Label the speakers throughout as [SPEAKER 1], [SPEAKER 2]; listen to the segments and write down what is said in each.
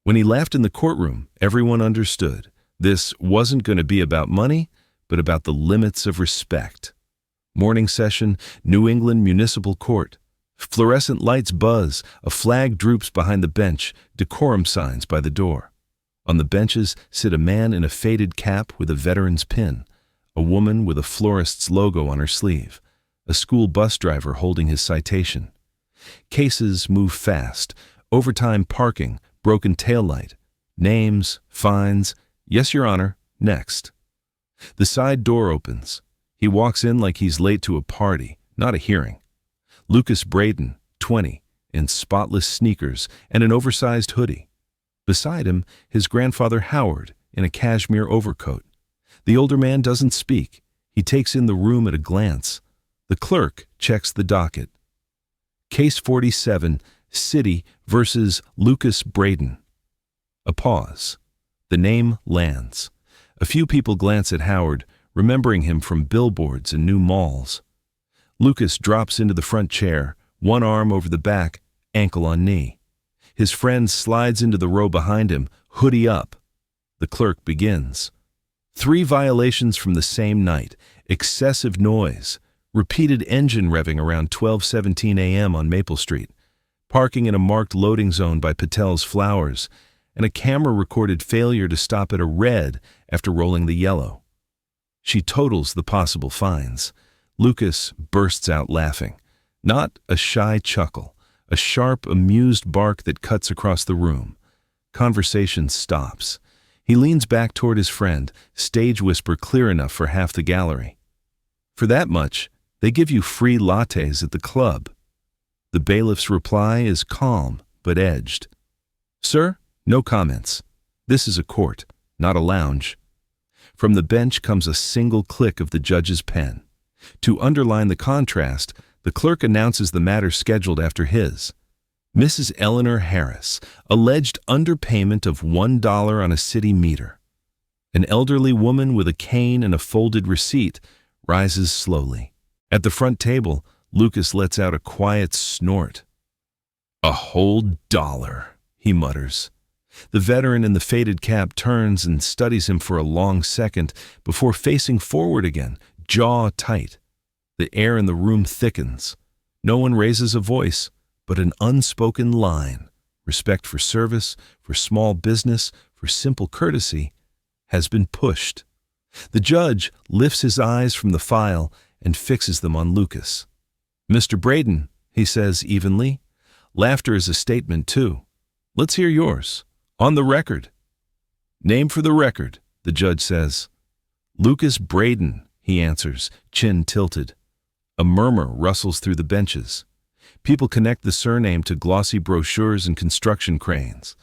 [SPEAKER 1] When he laughed in the courtroom, everyone understood. This wasn't going to be about money, but about the limits of respect. Morning session, New England Municipal Court. Fluorescent lights buzz, a flag droops behind the bench, decorum signs by the door. On the benches sit a man in a faded cap with a veteran's pin, a woman with a florist's logo on her sleeve, a school bus driver holding his citation. Cases move fast, overtime parking, broken taillight, names, fines, yes, Your Honor, next. The side door opens. He walks in like he's late to a party, not a hearing. Lucas Braden, 20, in spotless sneakers and an oversized hoodie. Beside him, his grandfather Howard, in a cashmere overcoat. The older man doesn't speak. He takes in the room at a glance. The clerk checks the docket. Case 47, City versus Lucas Braden. A pause. The name lands. A few people glance at Howard, remembering him from billboards and new malls. Lucas drops into the front chair, one arm over the back, ankle on knee. His friend slides into the row behind him, hoodie up. The clerk begins. 3 violations from the same night: excessive noise, repeated engine revving around 12:17 a.m. on Maple Street, parking in a marked loading zone by Patel's Flowers, and a camera-recorded failure to stop at a red after rolling the yellow. She totals the possible fines. Lucas bursts out laughing. Not a shy chuckle, a sharp, amused bark that cuts across the room. Conversation stops. He leans back toward his friend, stage whisper clear enough for half the gallery. For that much, they give you free lattes at the club. The bailiff's reply is calm but edged. Sir, no comments. This is a court, not a lounge. From the bench comes a single click of the judge's pen. To underline the contrast, the clerk announces the matter scheduled after his. Mrs. Eleanor Harris, alleged underpayment of $1 on a city meter. An elderly woman with a cane and a folded receipt rises slowly. At the front table, Lucas lets out a quiet snort. "A whole dollar," he mutters. The veteran in the faded cap turns and studies him for a long second before facing forward again, jaw tight. The air in the room thickens. No one raises a voice, but an unspoken line, respect for service, for small business, for simple courtesy, has been pushed. The judge lifts his eyes from the file and fixes them on Lucas. "Mr. Braden," he says evenly. Laughter is a statement, too. "Let's hear yours. On the record." "Name for the record," the judge says. "Lucas Braden," he answers, chin tilted. A murmur rustles through the benches. People connect the surname to glossy brochures and construction cranes.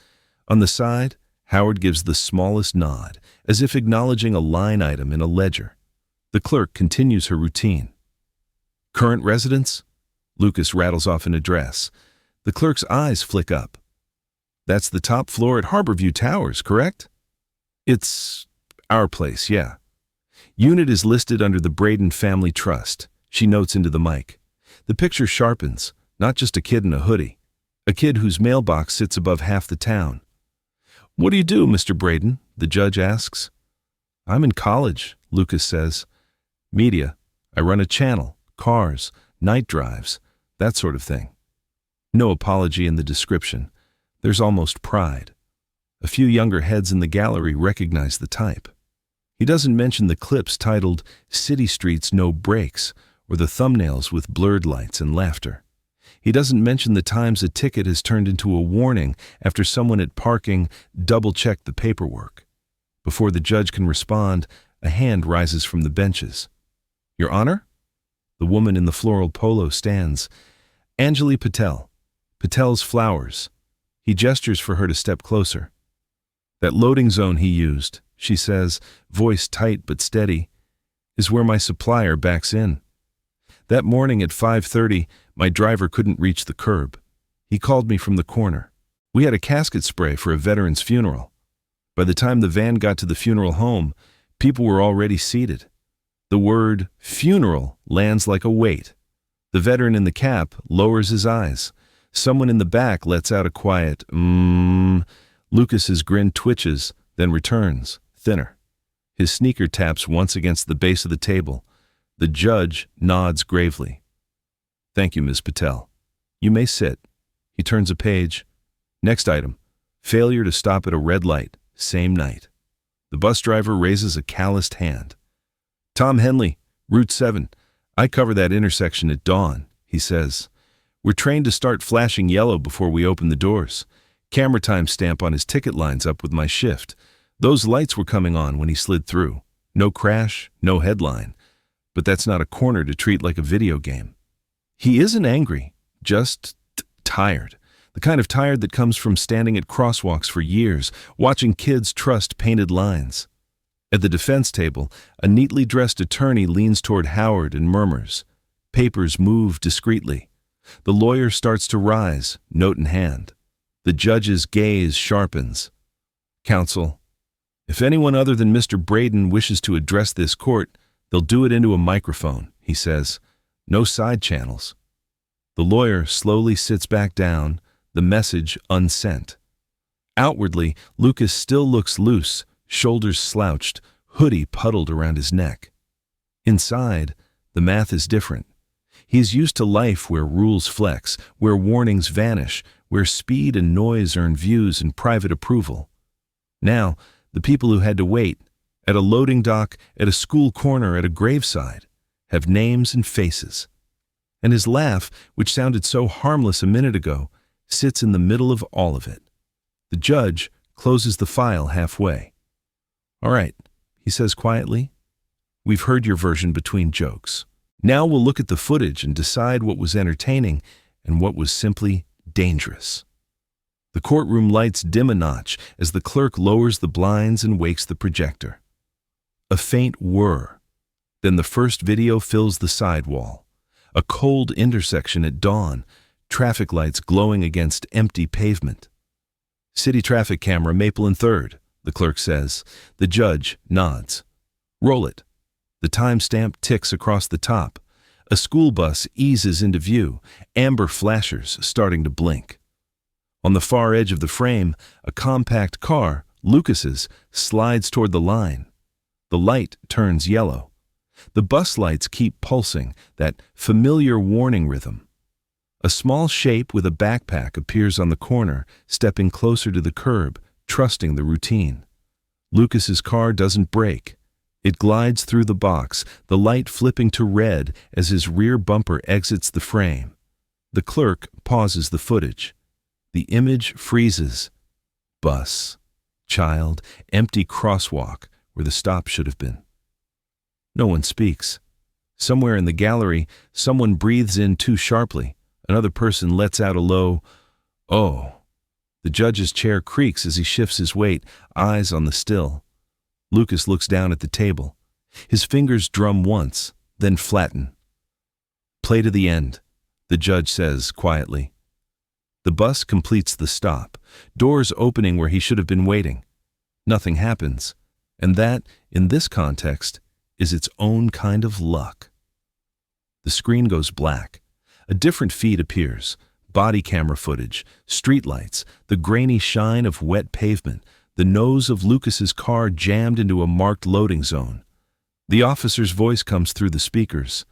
[SPEAKER 1] On the side, Howard gives the smallest nod, as if acknowledging a line item in a ledger. The clerk continues her routine. "Current residence?" Lucas rattles off an address. The clerk's eyes flick up. "That's the top floor at Harborview Towers, correct?" "It's our place, yeah." "Unit is listed under the Braden Family Trust," she notes into the mic. The picture sharpens, not just a kid in a hoodie. A kid whose mailbox sits above half the town. "What do you do, Mr. Braden?" the judge asks. "I'm in college," Lucas says. "Media. I run a channel, cars, night drives, that sort of thing." No apology in the description. There's almost pride. A few younger heads in the gallery recognize the type. He doesn't mention the clips titled "City Streets No Brakes" or the thumbnails with blurred lights and laughter. He doesn't mention the times a ticket has turned into a warning after someone at parking double-checked the paperwork. Before the judge can respond, a hand rises from the benches. "Your Honor?" The woman in the floral polo stands. "Anjali Patel. Patel's Flowers." He gestures for her to step closer. "That loading zone he used," she says, voice tight but steady, "is where my supplier backs in. That morning at 5:30, my driver couldn't reach the curb. He called me from the corner. We had a casket spray for a veteran's funeral. By the time the van got to the funeral home, people were already seated. The word funeral lands like a weight. The veteran in the cap lowers his eyes. Someone in the back lets out a quiet, Lucas's grin twitches, then returns, thinner. His sneaker taps once against the base of the table. The judge nods gravely. "Thank you, Ms. Patel. You may sit." He turns a page. Next item, failure to stop at a red light, same night. The bus driver raises a calloused hand. "Tom Henley, Route 7. I cover that intersection at dawn," he says. "We're trained to start flashing yellow before we open the doors." Camera time stamp on his ticket lines up with my shift. Those lights were coming on when he slid through. No crash, no headline. But that's not a corner to treat like a video game. He isn't angry, just tired. The kind of tired that comes from standing at crosswalks for years, watching kids trust painted lines. At the defense table, a neatly dressed attorney leans toward Howard and murmurs. Papers move discreetly. The lawyer starts to rise, note in hand. The judge's gaze sharpens. "Counsel, if anyone other than Mr. Braden wishes to address this court, they'll do it into a microphone," he says. "No side channels." The lawyer slowly sits back down, the message unsent. Outwardly, Lucas still looks loose, shoulders slouched, hoodie puddled around his neck. Inside, the math is different. He's used to life where rules flex, where warnings vanish, where speed and noise earn views and private approval. Now, the people who had to wait, at a loading dock, at a school corner, at a graveside, have names and faces. And his laugh, which sounded so harmless a minute ago, sits in the middle of all of it. The judge closes the file halfway. "All right," he says quietly. "We've heard your version between jokes. Now we'll look at the footage and decide what was entertaining and what was simply dangerous." The courtroom lights dim a notch as the clerk lowers the blinds and wakes the projector. A faint whir. Then the first video fills the sidewall. A cold intersection at dawn, traffic lights glowing against empty pavement. "City traffic camera, Maple and 3rd, the clerk says. The judge nods. "Roll it." The timestamp ticks across the top. A school bus eases into view, amber flashers starting to blink. On the far edge of the frame, a compact car, Lucas's, slides toward the line. The light turns yellow. The bus lights keep pulsing, that familiar warning rhythm. A small shape with a backpack appears on the corner, stepping closer to the curb, trusting the routine. Lucas's car doesn't brake. It glides through the box, the light flipping to red as his rear bumper exits the frame. The clerk pauses the footage. The image freezes. Bus, child, empty crosswalk where the stop should have been. No one speaks. Somewhere in the gallery, someone breathes in too sharply. Another person lets out a low, "Oh." The judge's chair creaks as he shifts his weight, eyes on the still. Lucas looks down at the table. His fingers drum once, then flatten. "Play to the end," the judge says quietly. The bus completes the stop, doors opening where he should have been waiting. Nothing happens, and that, in this context, is its own kind of luck. The screen goes black. A different feed appears. Body camera footage, streetlights, the grainy shine of wet pavement, the nose of Lucas's car jammed into a marked loading zone. The officer's voice comes through the speakers.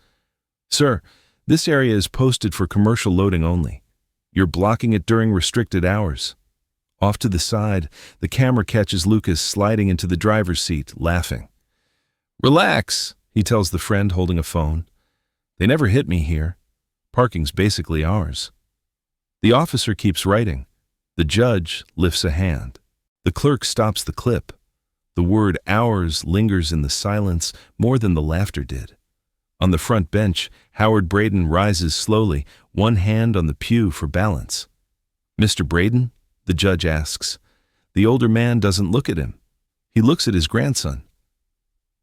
[SPEAKER 1] "Sir, this area is posted for commercial loading only. You're blocking it during restricted hours." Off to the side, the camera catches Lucas sliding into the driver's seat, laughing. "Relax," he tells the friend holding a phone. "They never hit me here. Parking's basically ours." The officer keeps writing. The judge lifts a hand. The clerk stops the clip. The word "ours" lingers in the silence more than the laughter did. On the front bench, Howard Braden rises slowly, one hand on the pew for balance. "Mr. Braden?" the judge asks. The older man doesn't look at him. He looks at his grandson.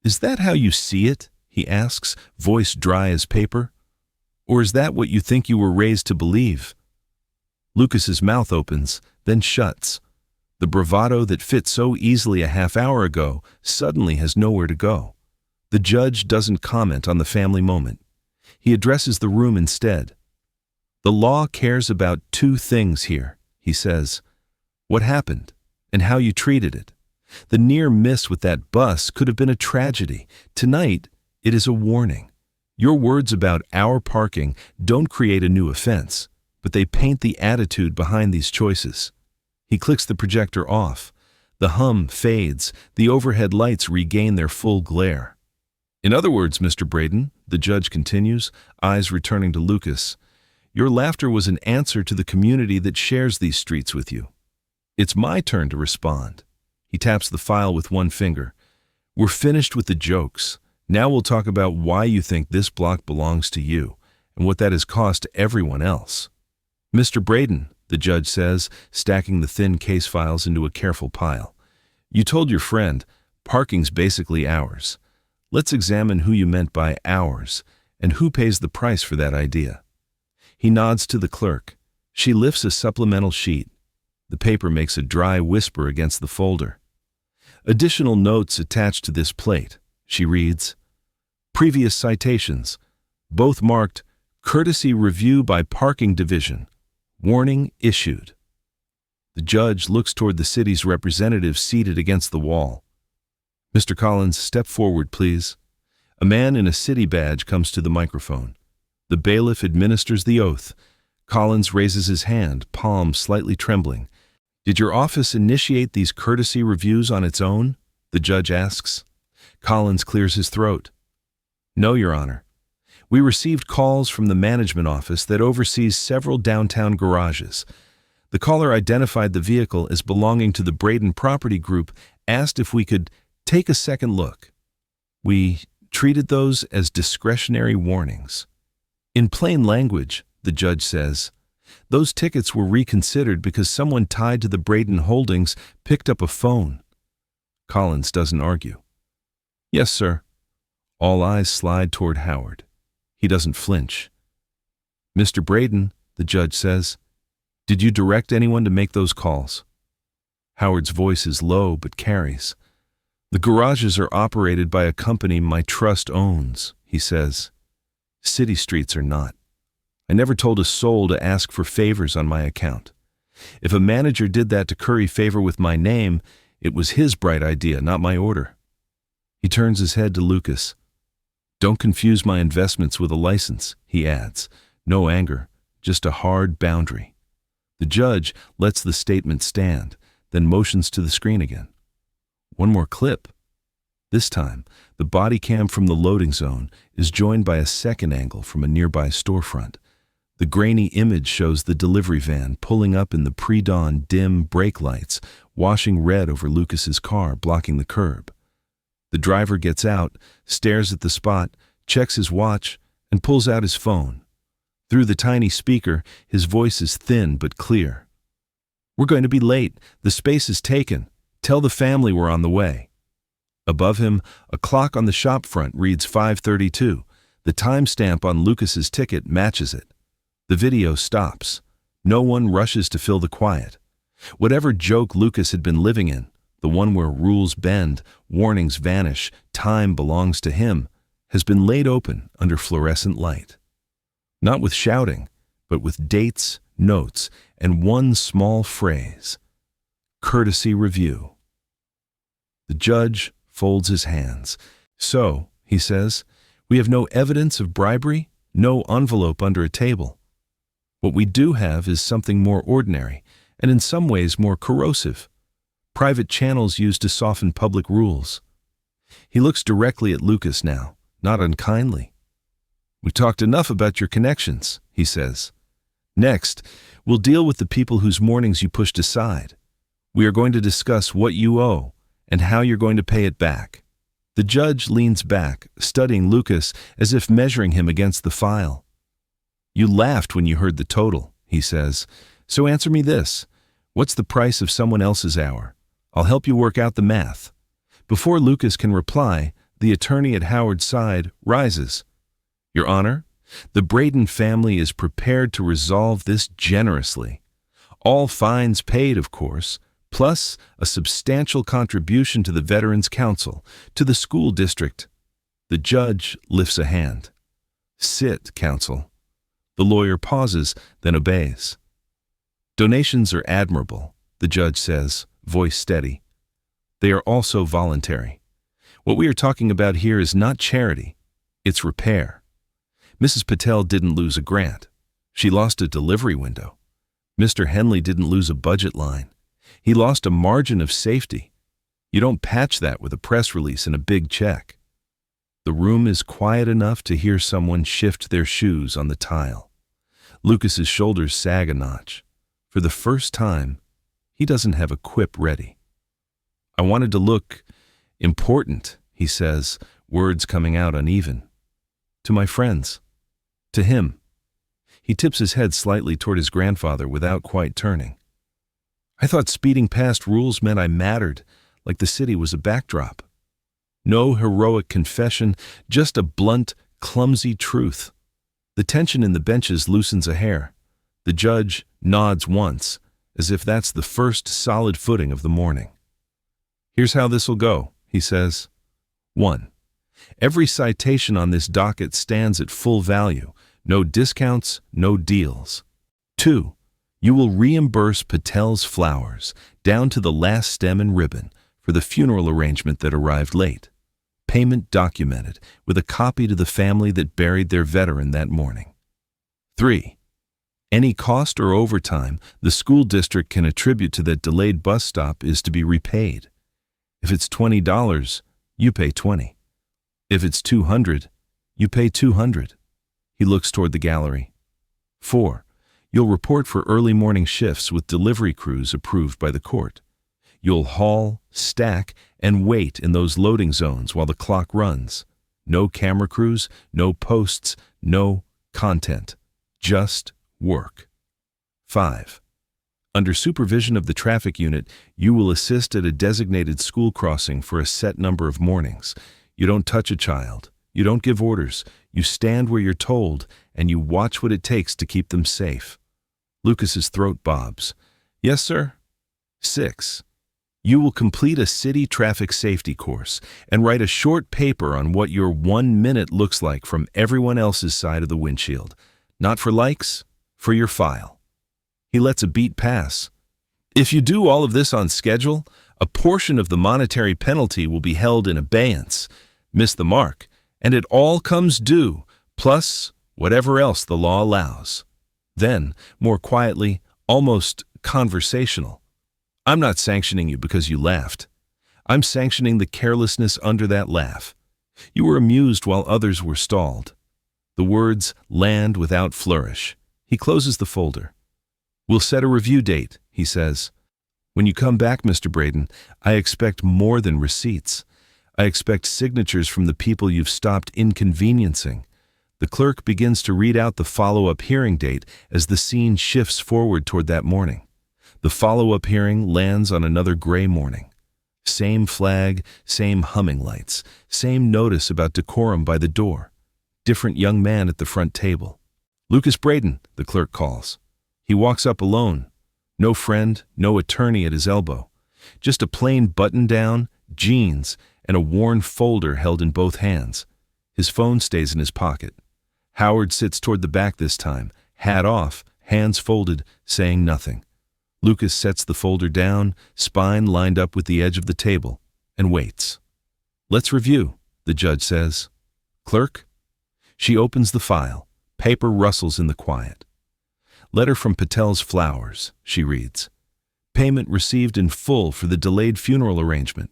[SPEAKER 1] "Is that how you see it?" he asks, voice dry as paper. "Or is that what you think you were raised to believe?" Lucas's mouth opens, then shuts. The bravado that fit so easily a half hour ago suddenly has nowhere to go. The judge doesn't comment on the family moment. He addresses the room instead. "The law cares about two things here," he says. "What happened and how you treated it. The near miss with that bus could have been a tragedy. Tonight, it is a warning. Your words about our parking don't create a new offense, but they paint the attitude behind these choices. He clicks the projector off. The hum fades. The overhead lights regain their full glare. In other words, Mr. Braden, the judge continues, eyes returning to Lucas, your laughter was an answer to the community that shares these streets with you. It's my turn to respond. He taps the file with one finger. We're finished with the jokes. Now we'll talk about why you think this block belongs to you and what that has cost everyone else. Mr. Braden, the judge says, stacking the thin case files into a careful pile. You told your friend, parking's basically ours. Let's examine who you meant by ours and who pays the price for that idea. He nods to the clerk. She lifts a supplemental sheet. The paper makes a dry whisper against the folder. Additional notes attached to this plate. She reads, Previous citations, both marked Courtesy Review by Parking Division. Warning issued. The judge looks toward the city's representative seated against the wall. Mr. Collins, step forward, please. A man in a city badge comes to the microphone. The bailiff administers the oath. Collins raises his hand, palm slightly trembling. Did your office initiate these courtesy reviews on its own? The judge asks. Collins clears his throat. No, Your Honor. We received calls from the management office that oversees several downtown garages. The caller identified the vehicle as belonging to the Braden Property Group, asked if we could take a second look. We treated those as discretionary warnings. In plain language, the judge says, those tickets were reconsidered because someone tied to the Braden holdings picked up a phone. Collins doesn't argue. Yes, sir. All eyes slide toward Howard. He doesn't flinch. Mr. Braden, the judge says, did you direct anyone to make those calls? Howard's voice is low but carries. The garages are operated by a company my trust owns, he says. City streets are not. I never told a soul to ask for favors on my account. If a manager did that to curry favor with my name, it was his bright idea, not my order. He turns his head to Lucas. Don't confuse my investments with a license, he adds. No anger, just a hard boundary. The judge lets the statement stand, then motions to the screen again. One more clip. This time, the body cam from the loading zone is joined by a second angle from a nearby storefront. The grainy image shows the delivery van pulling up in the pre-dawn dim brake lights, washing red over Lucas's car, blocking the curb. The driver gets out, stares at the spot, checks his watch, and pulls out his phone. Through the tiny speaker, his voice is thin but clear. We're going to be late. The space is taken. Tell the family we're on the way. Above him, a clock on the shop front reads 5:32. The timestamp on Lucas's ticket matches it. The video stops. No one rushes to fill the quiet. Whatever joke Lucas had been living in, the one where rules bend, warnings vanish, time belongs to him, has been laid open under fluorescent light. Not with shouting, but with dates, notes, and one small phrase. Courtesy review. The judge folds his hands. So, he says, we have no evidence of bribery, no envelope under a table. What we do have is something more ordinary, and in some ways more corrosive. Private channels used to soften public rules. He looks directly at Lucas now, not unkindly. We've talked enough about your connections, he says. Next, we'll deal with the people whose mornings you pushed aside. We are going to discuss what you owe and how you're going to pay it back. The judge leans back, studying Lucas as if measuring him against the file. You laughed when you heard the total, he says. So answer me this. What's the price of someone else's hour? I'll help you work out the math. Before Lucas can reply, the attorney at Howard's side rises. Your Honor, the Braden family is prepared to resolve this generously. All fines paid, of course, plus a substantial contribution to the Veterans Council, to the school district. The judge lifts a hand. Sit, counsel. The lawyer pauses, then obeys. Donations are admirable, the judge says, voice steady. They are also voluntary. What we are talking about here is not charity, it's repair. Mrs. Patel didn't lose a grant. She lost a delivery window. Mr. Henley didn't lose a budget line. He lost a margin of safety. You don't patch that with a press release and a big check. The room is quiet enough to hear someone shift their shoes on the tile. Lucas's shoulders sag a notch. For the first time, he doesn't have a quip ready. I wanted to look important, he says, words coming out uneven. To my friends. To him. He tips his head slightly toward his grandfather without quite turning. I thought speeding past rules meant I mattered, like the city was a backdrop. No heroic confession, just a blunt, clumsy truth. The tension in the benches loosens a hair. The judge nods once, as if that's the first solid footing of the morning. Here's how this'll go, he says. 1. Every citation on this docket stands at full value. No discounts, no deals. 2. You will reimburse Patel's flowers, down to the last stem and ribbon, for the funeral arrangement that arrived late. Payment documented, with a copy to the family that buried their veteran that morning. 3. Any cost or overtime the school district can attribute to that delayed bus stop is to be repaid. If it's $20, you pay $20. If it's $200, you pay $200. He looks toward the gallery. 4. You'll report for early morning shifts with delivery crews approved by the court. You'll haul, stack, and wait in those loading zones while the clock runs. No camera crews, no posts, no content. Just work. 5. Under supervision of the traffic unit, you will assist at a designated school crossing for a set number of mornings. You don't touch a child. You don't give orders. You stand where you're told, and you watch what it takes to keep them safe. Lucas's throat bobs. Yes, sir. 6. You will complete a city traffic safety course and write a short paper on what your 1 minute looks like from everyone else's side of the windshield. Not for likes, for your file. He lets a beat pass. If you do all of this on schedule, a portion of the monetary penalty will be held in abeyance. Miss the mark, and it all comes due, plus whatever else the law allows. Then, more quietly, almost conversational. I'm not sanctioning you because you laughed. I'm sanctioning the carelessness under that laugh. You were amused while others were stalled. The words land without flourish. He closes the folder. We'll set a review date, he says. When you come back, Mr. Braden, I expect more than receipts. I expect signatures from the people you've stopped inconveniencing. The clerk begins to read out the follow-up hearing date as the scene shifts forward toward that morning. The follow-up hearing lands on another gray morning. Same flag, same humming lights, same notice about decorum by the door. Different young man at the front table. Lucas Braden, the clerk calls. He walks up alone. No friend, no attorney at his elbow. Just a plain button-down, jeans, and a worn folder held in both hands. His phone stays in his pocket. Howard sits toward the back this time, hat off, hands folded, saying nothing. Lucas sets the folder down, spine lined up with the edge of the table, and waits. Let's review, the judge says. Clerk? She opens the file. Paper rustles in the quiet. Letter from Patel's Flowers, she reads. Payment received in full for the delayed funeral arrangement.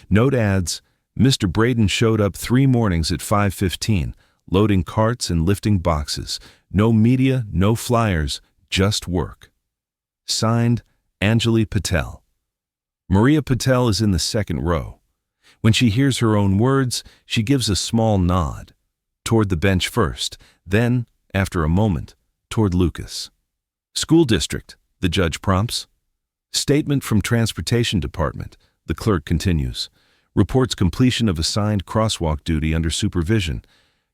[SPEAKER 1] Note adds, Mr. Braden showed up 3 mornings at 5:15, loading carts and lifting boxes. No media, no flyers, just work. Signed, Anjali Patel. Maria Patel is in the second row. When she hears her own words, she gives a small nod. Toward the bench first, then, after a moment, toward Lucas. School district, the judge prompts. Statement from Transportation Department, the clerk continues. Reports completion of assigned crosswalk duty under supervision.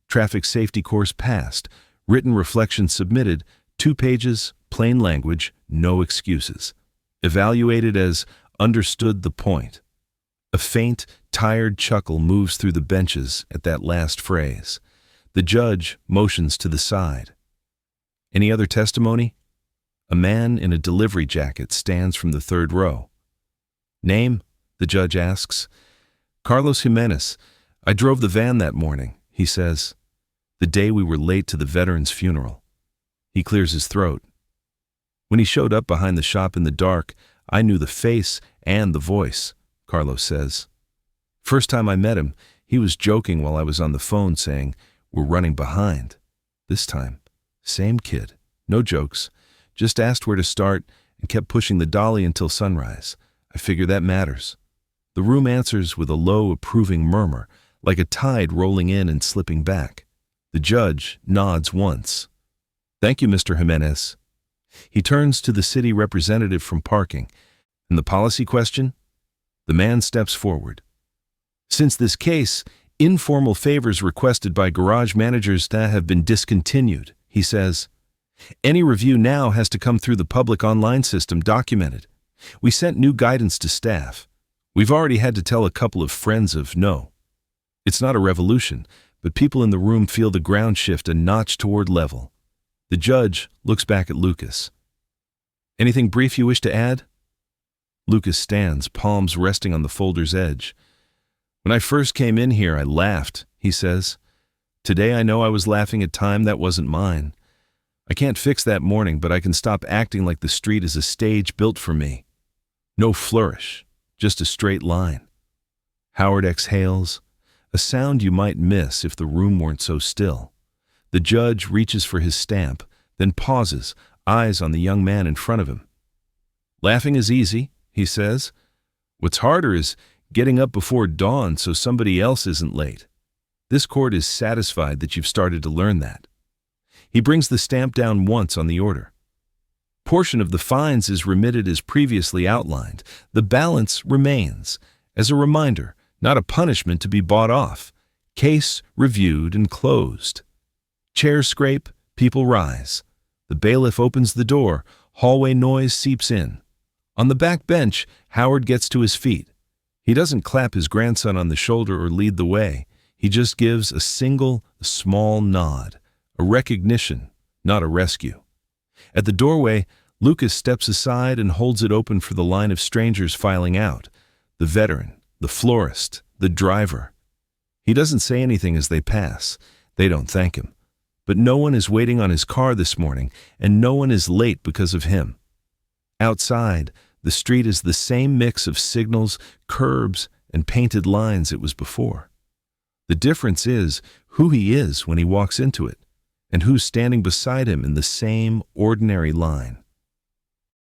[SPEAKER 1] Traffic safety course passed. Written reflection submitted. 2 pages, plain language, no excuses. Evaluated as understood the point. A faint, tired chuckle moves through the benches at that last phrase. The judge motions to the side. Any other testimony? A man in a delivery jacket stands from the 3rd row. Name? The judge asks. Carlos Jimenez. I drove the van that morning, he says. The day we were late to the veteran's funeral. He clears his throat. When he showed up behind the shop in the dark, I knew the face and the voice, Carlos says. First time I met him, he was joking while I was on the phone saying, we're running behind. This time, same kid, no jokes, just asked where to start and kept pushing the dolly until sunrise. I figure that matters. The room answers with a low, approving murmur, like a tide rolling in and slipping back. The judge nods once. Thank you, Mr. Jimenez. He turns to the city representative from parking. And the policy question? The man steps forward. Since this case, informal favors requested by garage managers have been discontinued, he says. Any review now has to come through the public online system documented. We sent new guidance to staff. We've already had to tell a couple of friends of no. It's not a revolution, but people in the room feel the ground shift a notch toward level. The judge looks back at Lucas. Anything brief you wish to add? Lucas stands, palms resting on the folder's edge. When I first came in here, I laughed, he says. Today I know I was laughing at time that wasn't mine. I can't fix that morning, but I can stop acting like the street is a stage built for me. No flourish, just a straight line. Howard exhales, a sound you might miss if the room weren't so still. The judge reaches for his stamp, then pauses, eyes on the young man in front of him. Laughing is easy, he says. What's harder is getting up before dawn so somebody else isn't late. This court is satisfied that you've started to learn that. He brings the stamp down once on the order. Portion of the fines is remitted as previously outlined. The balance remains, as a reminder, not a punishment to be bought off. Case reviewed and closed. Chairs scrape, people rise. The bailiff opens the door, hallway noise seeps in. On the back bench, Howard gets to his feet. He doesn't clap his grandson on the shoulder or lead the way. He just gives a single, small nod, a recognition, not a rescue. At the doorway, Lucas steps aside and holds it open for the line of strangers filing out. The veteran, the florist, the driver. He doesn't say anything as they pass. They don't thank him. But no one is waiting on his car this morning, and no one is late because of him. Outside, the street is the same mix of signals, curbs, and painted lines it was before. The difference is who he is when he walks into it, and who's standing beside him in the same ordinary line.